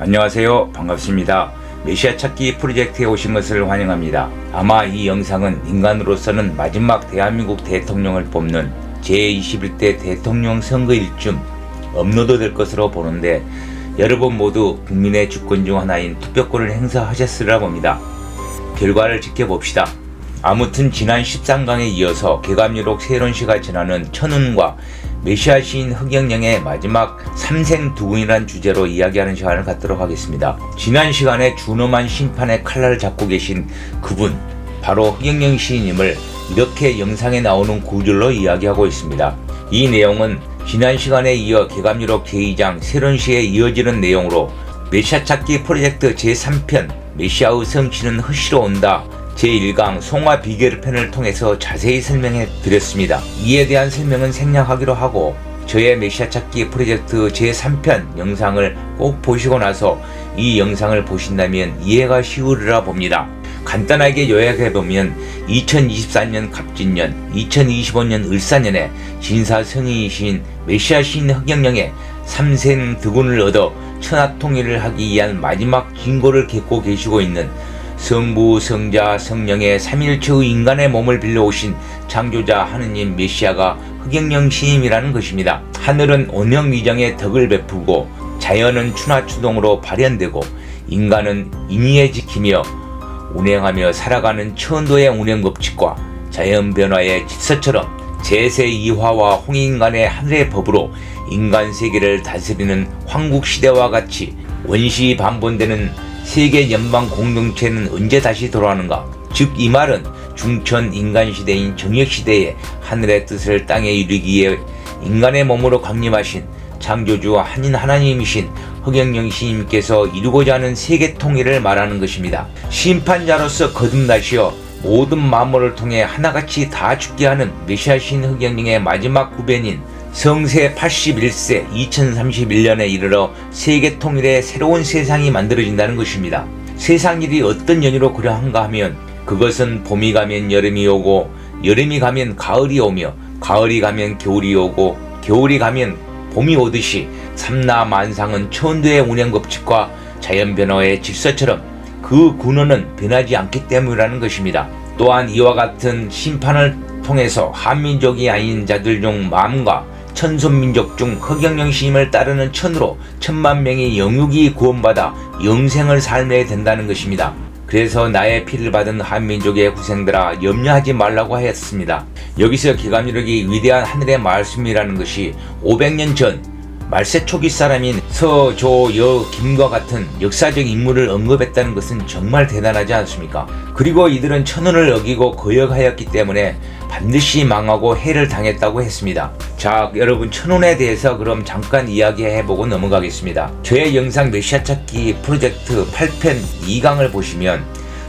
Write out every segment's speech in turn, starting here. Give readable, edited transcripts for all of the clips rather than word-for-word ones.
안녕하세요. 반갑습니다. 메시아 찾기 프로젝트에 오신 것을 환영합니다. 아마 이 영상은 인간으로서는 마지막 대한민국 대통령을 뽑는 제21대 대통령 선거일쯤 업로드 될 것으로 보는데, 여러분 모두 국민의 주권 중 하나인 투표권을 행사하셨으리라 봅니다. 결과를 지켜봅시다. 아무튼 지난 13강에 이어서 개감유록 세론시가 전하는 천운과 메시아 시인 흑영령의 마지막 삼생두군이란 주제로 이야기하는 시간을 갖도록 하겠습니다. 지난 시간에 준엄한 심판의 칼날을 잡고 계신 그분, 바로 흑영령 시인님을 이렇게 영상에 나오는 구절로 이야기하고 있습니다. 이 내용은 지난 시간에 이어 개감유록 제2장 세론시에 이어지는 내용으로 메시아 찾기 프로젝트 제3편 메시아의 성취는 허시로 온다 제1강 송화 비결 편을 통해서 자세히 설명해 드렸습니다. 이에 대한 설명은 생략하기로 하고 저의 메시아 찾기 프로젝트 제3편 영상을 꼭 보시고 나서 이 영상을 보신다면 이해가 쉬우리라 봅니다. 간단하게 요약해보면 2024년 갑진년, 2025년 을사년에 진사성이이신 메시아 시인 흑영령의 삼생두군을 얻어 천하통일을 하기 위한 마지막 진고를 겪고 계시고 있는 성부, 성자, 성령의 삼일체의 인간의 몸을 빌려오신 창조자 하느님 메시아가 흑영령 시인이라는 것입니다. 하늘은 온영위정의 덕을 베풀고 자연은 추나추동으로 발현되고 인간은 인의에 지키며 운행하며 살아가는 천도의 운행법칙과 자연변화의 질서처럼 제세이화와 홍인간의 하늘의 법으로 인간세계를 다스리는 황국시대와 같이 원시반본되는 세계 연방 공동체는 언제 다시 돌아오는가? 즉 이 말은 중천 인간시대인 정역시대에 하늘의 뜻을 땅에 이루기 위해 인간의 몸으로 강림하신 창조주 한인 하나님이신 흑영령 시인님께서 이루고자 하는 세계 통일을 말하는 것입니다. 심판자로서 거듭나시어 모든 만물을 통해 하나같이 다 죽게 하는 메시아 시인 흑영령의 마지막 구변인 성세 81세 2031년에 이르러 세계 통일의 새로운 세상이 만들어진다는 것입니다. 세상일이 어떤 연유로 그러한가 하면 그것은 봄이 가면 여름이 오고 여름이 가면 가을이 오며 가을이 가면 겨울이 오고 겨울이 가면 봄이 오듯이 삼라만상은 천도의 운행법칙과 자연변화의 질서처럼 그 근원은 변하지 않기 때문이라는 것입니다. 또한 이와 같은 심판을 통해서 한민족이 아닌 자들 중 마음과 천손민족 중 흑영령 시임을 따르는 천으로 1000만 명이 영육이 구원받아 영생을 살게 된다는 것입니다. 그래서 나의 피를 받은 한민족의 후생들아 염려하지 말라고 하였습니다. 여기서 개감유록이 위대한 하늘의 말씀이라는 것이 500년 전 말세 초기 사람인 서조여 김과 같은 역사적 인물을 언급했다는 것은 정말 대단하지 않습니까? 그리고 이들은 천운을 어기고 거역하였기 때문에 반드시 망하고 해를 당했다고 했습니다. 자, 여러분 천운에 대해서 그럼 잠깐 이야기해보고 넘어가겠습니다. 저의 영상 메시아 찾기 프로젝트 8편 2강을 보시면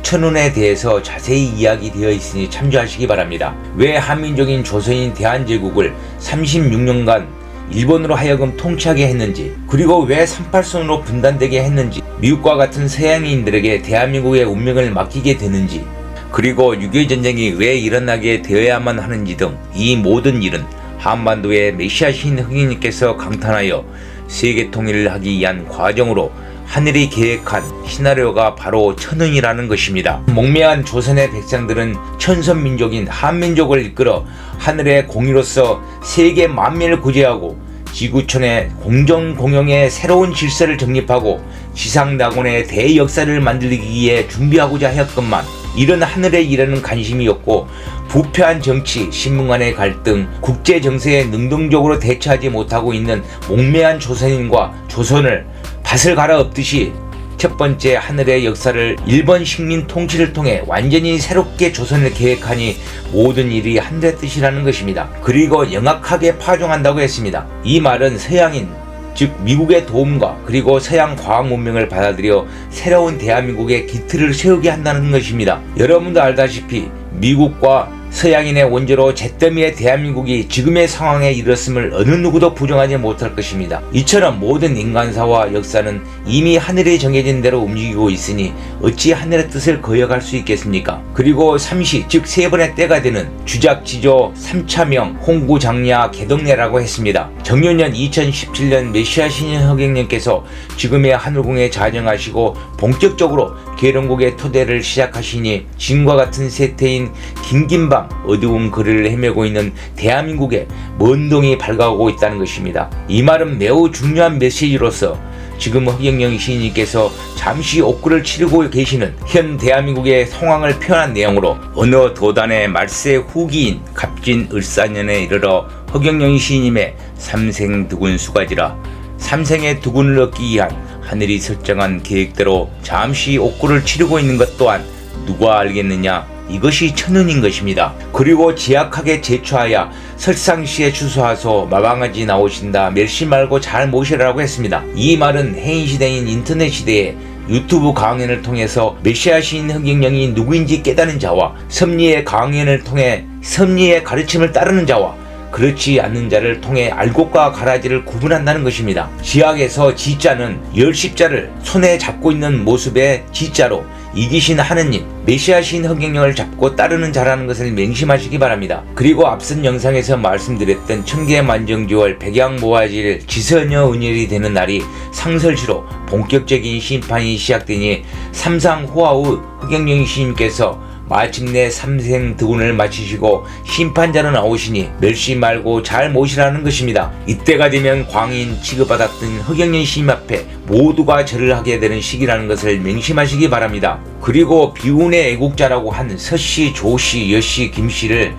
천운에 대해서 자세히 이야기되어 있으니 참조하시기 바랍니다. 왜 한민족인 조선인 대한제국을 36년간 일본으로 하여금 통치하게 했는지, 그리고 왜 38선으로 분단되게 했는지, 미국과 같은 서양인들에게 대한민국의 운명을 맡기게 되는지, 그리고 6.25 전쟁이 왜 일어나게 되어야만 하는지 등 이 모든 일은 한반도의 메시아 시인 흑영령께서 강탄하여 세계 통일을 하기 위한 과정으로 하늘이 계획한 시나리오가 바로 천운이라는 것입니다. 목매한 조선의 백성들은 천선민족인 한민족을 이끌어 하늘의 공의로서 세계 만민을 구제하고 지구촌의 공정공영의 새로운 질서를 정립하고 지상낙원의 대역사를 만들기 위해 준비하고자 하였건만 이런 하늘의 일에는 관심이 없고 부패한 정치, 신분 간의 갈등, 국제정세에 능동적으로 대처하지 못하고 있는 목매한 조선인과 조선을 밭을 갈아엎듯이 첫 번째 하늘의 역사를 일본 식민 통치를 통해 완전히 새롭게 조선을 계획하니 모든 일이 하늘의 뜻이라는 것입니다. 그리고 영악하게 파종한다고 했습니다. 이 말은 서양인, 즉 미국의 도움과 그리고 서양 과학 문명을 받아들여 새로운 대한민국의 기틀을 세우게 한다는 것입니다. 여러분도 알다시피 미국과 서양인의 원조로 잿더미의 대한민국이 지금의 상황에 이르렀음을 어느 누구도 부정하지 못할 것입니다. 이처럼 모든 인간사와 역사는 이미 하늘이 정해진 대로 움직이고 있으니 어찌 하늘의 뜻을 거역할 수 있겠습니까? 그리고 삼시, 즉 세 번의 때가 되는 주작지조 3차명 홍구장야 개덕내라고 했습니다. 정유년 2017년 메시아 신인 흑영령께서 지금의 하늘궁에 자정하시고 본격적으로 계룡국의 토대를 시작하시니 지금과 같은 세태인 긴긴 밤 어두운 거리를 헤매고 있는 대한민국의 먼 동이 밝아오고 있다는 것입니다. 이 말은 매우 중요한 메시지로서 지금 허경영 시인님께서 잠시 옥구를 치르고 계시는 현 대한민국의 상황을 표현한 내용으로 어느 도단의 말세 후기인 갑진을사년에 이르러 허경영 시인님의 삼생 두군 수가지라 삼생의 두군을 얻기 위한 하늘이 설정한 계획대로 잠시 옥구를 치르고 있는 것 또한 누가 알겠느냐, 이것이 천운인 것입니다. 그리고 제약하게 제초하여 설상시에 주소하소 마방아지 나오신다 멸시 말고 잘 모시라고 했습니다. 이 말은 해인시대인 인터넷 시대에 유튜브 강연을 통해서 메시아 시인 허경영이 누구인지 깨닫는 자와 섭리의 강연을 통해 섭리의 가르침을 따르는 자와 그렇지 않는 자를 통해 알곡과 가라지를 구분한다는 것입니다. 지약에서 지자는 열십자를 손에 잡고 있는 모습의 지자로 이기신 하느님, 메시아신 허경영을 잡고 따르는 자라는 것을 맹심하시기 바랍니다. 그리고 앞선 영상에서 말씀드렸던 천계만정주월 백양모아질 지선여 은율이 되는 날이 상설시로 본격적인 심판이 시작되니 삼상호화후 허경영 시인께서 마침내 삼생 드군을 마치시고 심판자로 나오시니 멸시 말고 잘 모시라는 것입니다. 이때가 되면 광인 취급받았던 허경영 시인 앞에 모두가 절을 하게 되는 시기라는 것을 맹심하시기 바랍니다. 그리고 비운의 애국자라고 한 서씨, 조씨, 여씨, 김씨를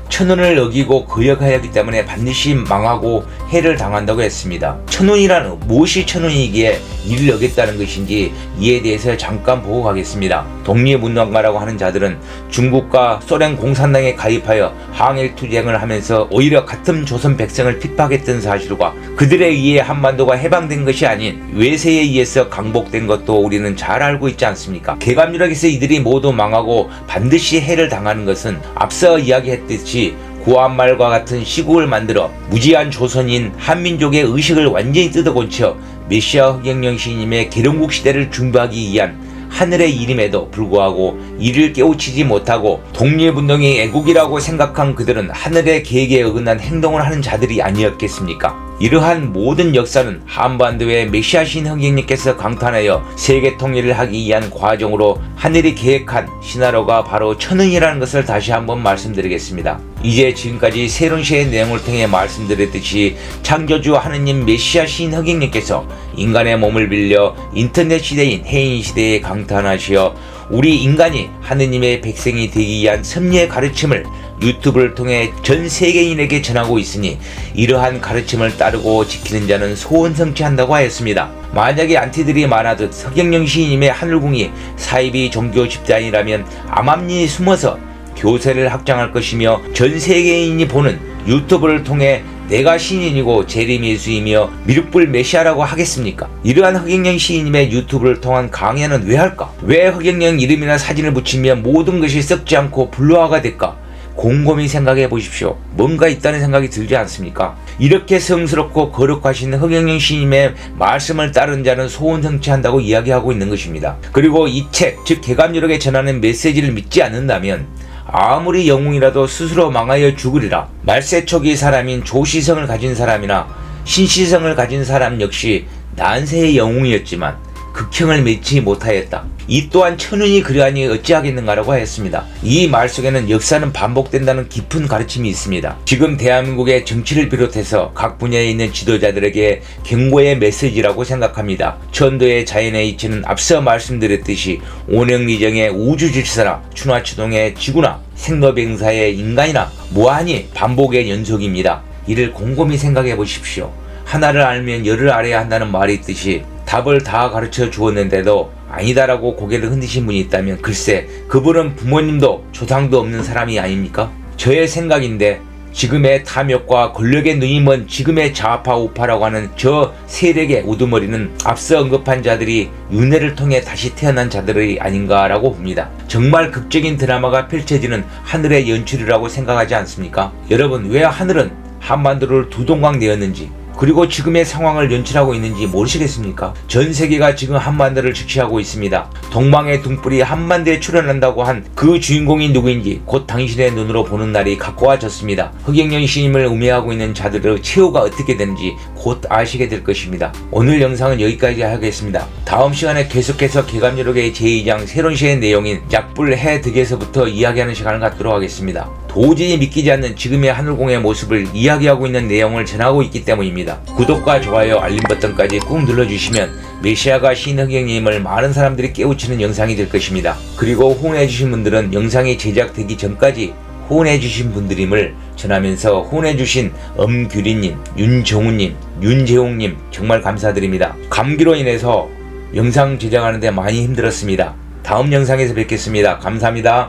천운을 어기고 거역하였기 때문에 반드시 망하고 해를 당한다고 했습니다. 천운이란 무엇이 천운이기에 이를 어겼다는 것인지 이에 대해서 잠깐 보고 가겠습니다. 독립운동가라고 하는 자들은 중국과 소련 공산당에 가입하여 항일투쟁을 하면서 오히려 같은 조선 백성을 핍박했던 사실과 그들에 의해 한반도가 해방된 것이 아닌 외세에 의해서 강복된 것도 우리는 잘 알고 있지 않습니까? 개감유락에서 이들이 모두 망하고 반드시 해를 당하는 것은 앞서 이야기했듯이 구한말과 같은 시국을 만들어 무지한 조선인 한민족의 의식을 완전히 뜯어고쳐 메시아 허경영 시인님의 계룡국 시대를 준비하기 위한 하늘의 일임에도 불구하고 이를 깨우치지 못하고 독립운동이 애국이라고 생각한 그들은 하늘의 계획에 어긋난 행동을 하는 자들이 아니었겠습니까? 이러한 모든 역사는 한반도의 메시아신 허경영께서 강탄하여 세계 통일을 하기 위한 과정으로 하늘이 계획한 신화로가 바로 천운이라는 것을 다시 한번 말씀드리겠습니다. 이제 지금까지 세론시의 내용을 통해 말씀드렸듯이 창조주 하느님 메시아신 허경영께서 인간의 몸을 빌려 인터넷 시대인 해인 시대에 강탄하시어 우리 인간이 하느님의 백성이 되기 위한 섭리의 가르침을 유튜브를 통해 전 세계인에게 전하고 있으니 이러한 가르침을 따르고 지키는 자는 소원성취한다고 하였습니다. 만약에 안티들이 많아듯 허경영 시인님의 하늘궁이 사이비 종교 집단이라면 암암리에 숨어서 교세를 확장할 것이며 전 세계인이 보는 유튜브를 통해 내가 신인이고 재림예수이며 미륵불 메시아라고 하겠습니까? 이러한 허경영 시인님의 유튜브를 통한 강연은 왜 할까? 왜 허경영 이름이나 사진을 붙이며 모든 것이 썩지 않고 불로화가 될까? 곰곰이 생각해 보십시오. 뭔가 있다는 생각이 들지 않습니까? 이렇게 성스럽고 거룩하신 허경영 시인님의 말씀을 따른 자는 소원성취한다고 이야기하고 있는 것입니다. 그리고 이 책, 즉 개감유력에 전하는 메시지를 믿지 않는다면 아무리 영웅이라도 스스로 망하여 죽으리라. 말세 초기 사람인 조시성을 가진 사람이나 신시성을 가진 사람 역시 난세의 영웅이었지만 극형을 맺지 못하였다. 이 또한 천운이 그러하니 어찌하겠는가라고 하였습니다. 이 말 속에는 역사는 반복된다는 깊은 가르침이 있습니다. 지금 대한민국의 정치를 비롯해서 각 분야에 있는 지도자들에게 경고의 메시지라고 생각합니다. 천도의 자연의 이치는 앞서 말씀드렸듯이 오명리정의 우주질서나 춘화추동의 지구나 생로병사의 인간이나 무한히 반복의 연속입니다. 이를 곰곰이 생각해 보십시오. 하나를 알면 열을 알아야 한다는 말이 있듯이 답을 다 가르쳐 주었는데도 아니다라고 고개를 흔드신 분이 있다면 글쎄 그분은 부모님도 조상도 없는 사람이 아닙니까? 저의 생각인데 지금의 탐욕과 권력의 눈이 먼 지금의 좌파 우파라고 하는 저 세력의 우두머리는 앞서 언급한 자들이 윤회를 통해 다시 태어난 자들이 아닌가라고 봅니다. 정말 극적인 드라마가 펼쳐지는 하늘의 연출이라고 생각하지 않습니까? 여러분, 왜 하늘은 한반도를 두 동강 내었는지, 그리고 지금의 상황을 연출하고 있는지 모르시겠습니까? 전 세계가 지금 한반도를 직시하고 있습니다. 동방의 등불이 한반도에 출현한다고 한 그 주인공이 누구인지 곧 당신의 눈으로 보는 날이 가까워졌습니다. 흑영령 신임을 우매하고 있는 자들의 최후가 어떻게 되는지 곧 아시게 될 것입니다. 오늘 영상은 여기까지 하겠습니다. 다음 시간에 계속해서 개감여록의 제2장 새로운 시의 내용인 약불 해득에서부터 이야기하는 시간을 갖도록 하겠습니다. 도저히 믿기지 않는 지금의 하늘공의 모습을 이야기하고 있는 내용을 전하고 있기 때문입니다. 구독과 좋아요, 알림 버튼까지 꾹 눌러주시면 메시아가 신흑영님을 많은 사람들이 깨우치는 영상이 될 것입니다. 그리고 후원해주신 분들은 영상이 제작되기 전까지 후원해주신 분들임을 전하면서 후원해주신 엄규리님, 윤정우님, 윤재홍님 정말 감사드립니다. 감기로 인해서 영상 제작하는데 많이 힘들었습니다. 다음 영상에서 뵙겠습니다. 감사합니다.